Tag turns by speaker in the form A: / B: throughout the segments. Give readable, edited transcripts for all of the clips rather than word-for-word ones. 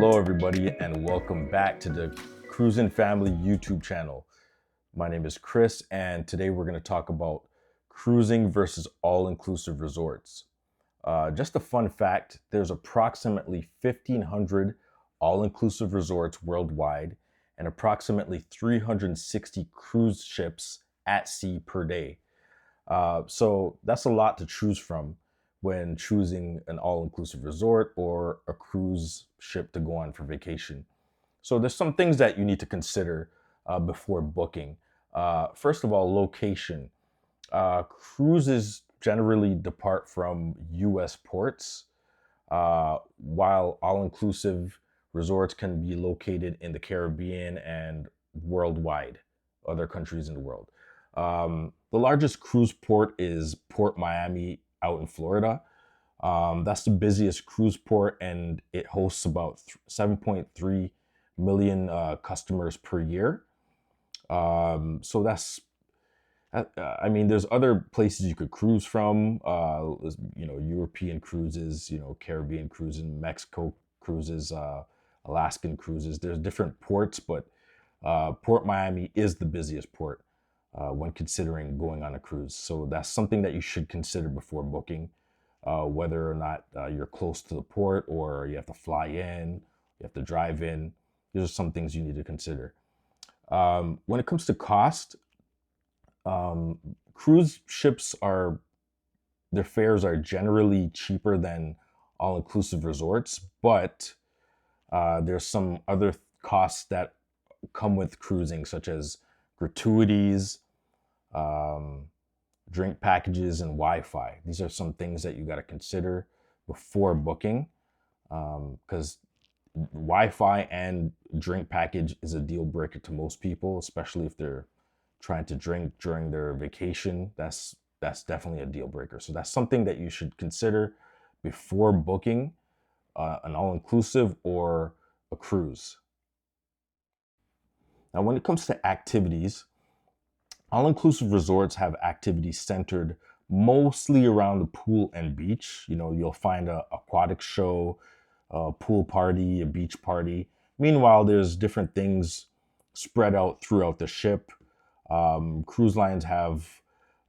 A: Hello, everybody, and welcome back to the Cruis'n Family YouTube channel. My name is Chris, and today we're going to talk about cruising versus all-inclusive resorts. Just a fun fact, there's approximately 1,500 all-inclusive resorts worldwide and approximately 360 cruise ships at sea per day. So that's a lot to choose from when choosing an all-inclusive resort or a cruise ship to go on for vacation. So there's some things that you need to consider before booking. First of all, location. Cruises generally depart from U.S. ports, while all-inclusive resorts can be located in the Caribbean and worldwide, other countries in the world. The largest cruise port is Port Miami out in Florida. That's the busiest cruise port, and it hosts about 7.3 million customers per year. So that's, I mean, there's other places you could cruise from. European cruises, Caribbean cruises, Mexico cruises, Alaskan cruises. There's different ports, but Port Miami is the busiest port when considering going on a cruise. So that's something that you should consider before booking, whether or not you're close to the port or you have to fly in, you have to drive in. These are some things you need to consider. When it comes to cost, cruise ships their fares are generally cheaper than all-inclusive resorts, but there's some other costs that come with cruising, such as gratuities, drink packages, and Wi-Fi. These are some things that you got to consider before booking, because Wi-Fi and drink package is a deal breaker to most people, especially if they're trying to drink during their vacation. That's definitely a deal breaker. So that's something that you should consider before booking an all-inclusive or a cruise. Now, when it comes to activities, all-inclusive resorts have activities centered mostly around the pool and beach. You'll find a aquatic show, a pool party, a beach party. Meanwhile, there's different things spread out throughout the ship. Cruise lines have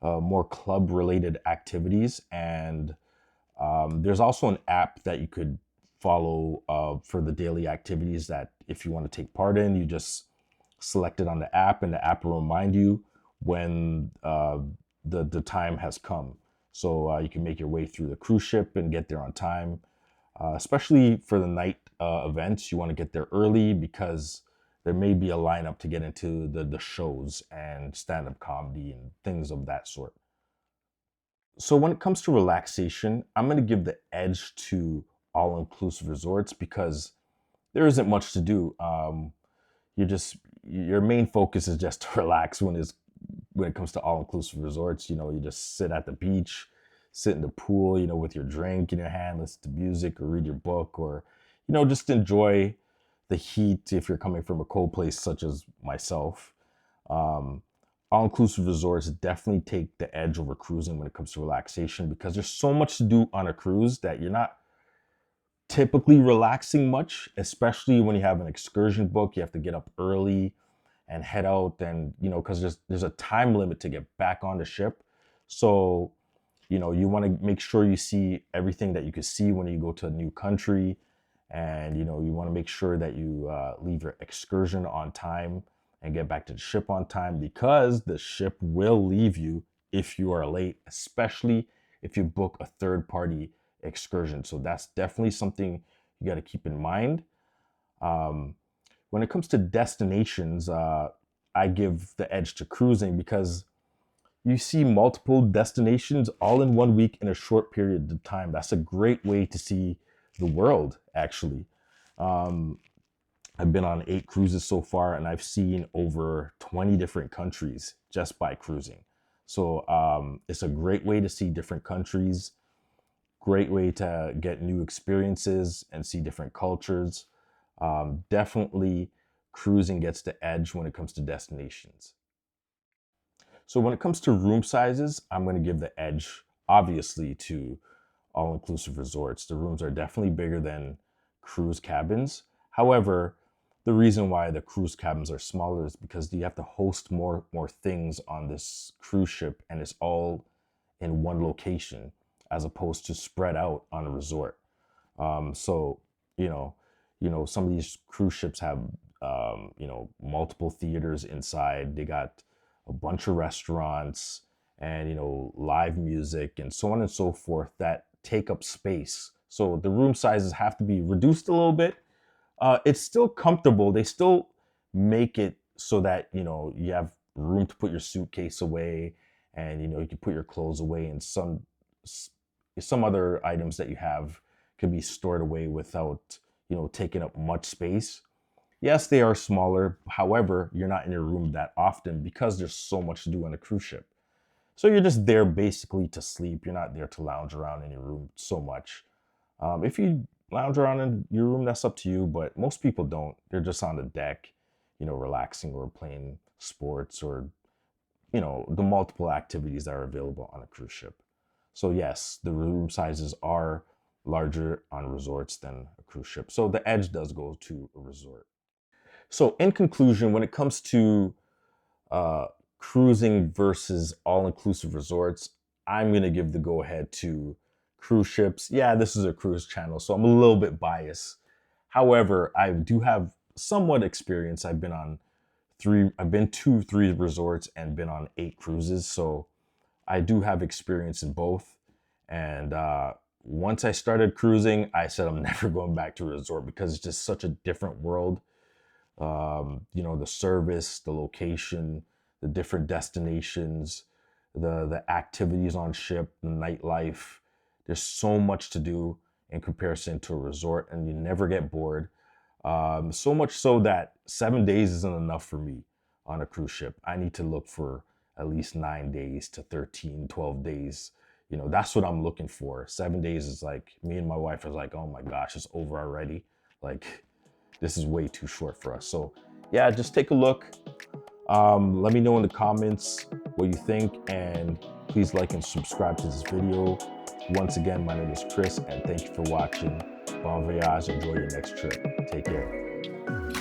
A: more club-related activities, and there's also an app that you could follow for the daily activities that if you want to take part in, you just select it on the app, and the app will remind you when the time has come. So you can make your way through the cruise ship and get there on time. Especially for the night events, you want to get there early because there may be a lineup to get into the shows and stand-up comedy and things of that sort. So when it comes to relaxation, I'm going to give the edge to all-inclusive resorts because there isn't much to do. Your main focus is just to relax when it comes to all-inclusive resorts. You just sit at the beach, sit in the pool, with your drink in your hand, listen to music or read your book, or just enjoy the heat if you're coming from a cold place such as myself. All-inclusive resorts definitely take the edge over cruising when it comes to relaxation because there's so much to do on a cruise that you're not typically relaxing much, especially when you have an excursion book. You have to get up early and head out, and because there's a time limit to get back on the ship. So you want to make sure you see everything that you could see when you go to a new country, and you want to make sure that you leave your excursion on time and get back to the ship on time, because the ship will leave you if you are late, especially if you book a third-party excursion. So that's definitely something you got to keep in mind. When it comes to destinations, I give the edge to cruising because you see multiple destinations all in 1 week in a short period of time. That's a great way to see the world, actually. I've been on 8 cruises so far, and I've seen over 20 different countries just by cruising. So it's a great way to see different countries, great way to get new experiences and see different cultures. Definitely cruising gets the edge when it comes to destinations. So when it comes to room sizes, I'm going to give the edge, obviously, to all-inclusive resorts. The rooms are definitely bigger than cruise cabins. However, the reason why the cruise cabins are smaller is because you have to host more things on this cruise ship, and it's all in one location as opposed to spread out on a resort. So you know, some of these cruise ships have multiple theaters inside. They got a bunch of restaurants and live music and so on and so forth that take up space. So the room sizes have to be reduced a little bit. It's still comfortable. They still make it so that you have room to put your suitcase away, and you can put your clothes away, and some other items that you have can be stored away without taking up much space. Yes, they are smaller. However, you're not in your room that often because there's so much to do on a cruise ship. So you're just there basically to sleep. You're not there to lounge around in your room so much. If you lounge around in your room, that's up to you, but most people don't. They're just on the deck, relaxing or playing sports or, the multiple activities that are available on a cruise ship. So, yes, the room sizes are larger on resorts than a cruise ship. So, the edge does go to a resort. So, in conclusion, when it comes to uh, cruising versus all inclusive resorts, I'm going to give the go ahead to cruise ships. Yeah, this is a cruise channel, so I'm a little bit biased. However, I do have somewhat experience. I've been to three resorts and been on 8 cruises. So I do have experience in both. And once I started cruising, I said I'm never going back to a resort because it's just such a different world. The service, the location, the different destinations, the activities on ship, the nightlife. There's so much to do in comparison to a resort, and you never get bored. So much so that 7 days isn't enough for me on a cruise ship. I need to look for at least 9 days to 13, 12 days. That's what I'm looking for. 7 days is like, me and my wife is like, oh my gosh, it's over already. Like, this is way too short for us. So yeah, just take a look. Let me know in the comments what you think, and please like and subscribe to this video. Once again, my name is Chris, and thank you for watching. Bon voyage, enjoy your next trip. Take care.